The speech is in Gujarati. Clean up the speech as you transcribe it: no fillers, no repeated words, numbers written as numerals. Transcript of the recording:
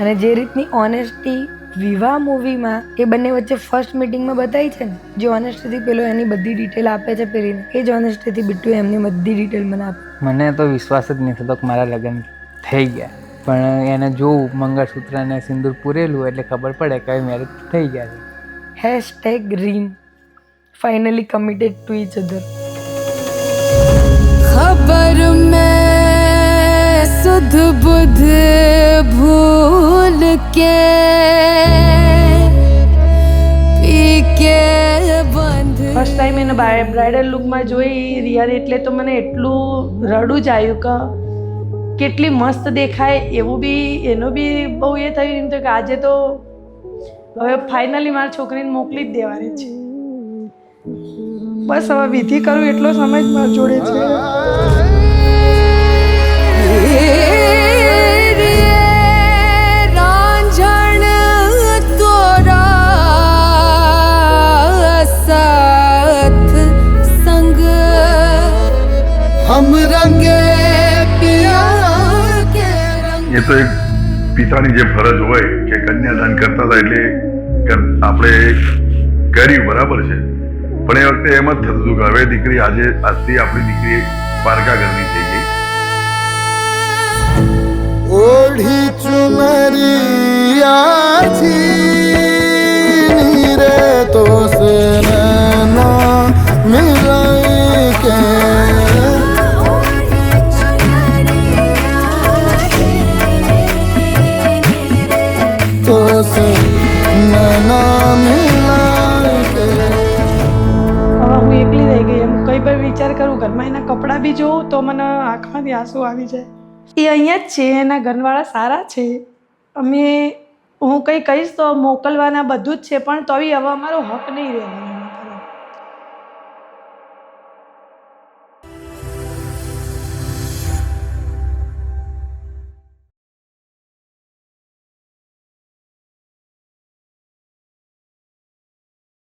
અને જે રીતની ઓનેસ્ટી વિવાહ મૂવીમાં એ બંને વચ્ચે ફર્સ્ટ મિટિંગમાં બતાવી છે ને, જે ઓનેસ્ટીથી પેલો એની બધી ડિટેલ આપે છે પેલીને, એ જ ઓનેસ્ટીથી બિટ્ટુ એમની બધી ડિટેલ મને આપે. મને તો વિશ્વાસ જ નહીં થતો કે મારા લગ્ન થઈ ગયા, પણ એને જોવું મંગળસૂત્ર અને સિંદૂર પૂરેલું એટલે ખબર પડે કે મેરેજ થઈ ગયા છે. #REEM finally committed to each other. खबर में सुध बुध भूल के पी के बंध. ફર્સ્ટ ટાઈમ એને બ્રાઇડલ લુકમાં જોઈ રિયાને, એટલે તો મને એટલું રડું જ આવ્યું કે કેટલી મસ્ત દેખાય એવું બી એનું બી બહુ એ થયું એમ તો કે આજે તો હવે ફાઇનલી મારી છોકરીને મોકલી જ દેવાની છે. બસ હવે વિધિ કરું એટલો સમય જ મારી જોડે છે. रांझण तोरा साथ संग हम रंगे पिया के रंग. એ તો એક પિતાની જે ફરજ હોય કે કન્યાદાન કરતા હતા એટલે આપણે કર્યું બરાબર છે, પણ એ વખતે એમ જ થતું હતું કે હવે દીકરી આજથી આપણી દીકરી પારકા ઘરની થઈ ગઈ. ઓઢી ચુનરિયા છીની રે તો સે નૈના મિલાઈ કે તો સે નૈના મિલાઈ કે. હવે હું એકલી રહી ગઈ એમ કઈ પણ વિચાર કરું, ઘરમાં એના કપડાં બી જોઉં તો મને આંખમાંથી આંસુ આવી જાય. એ અહીંયા જ છે, એના ઘરવાળા સારા છે, હું કંઈ કહીશ તો મોકલવાના બધું જ છે, પણ તોય હવે અમારો હક નહીં રહેવાનો.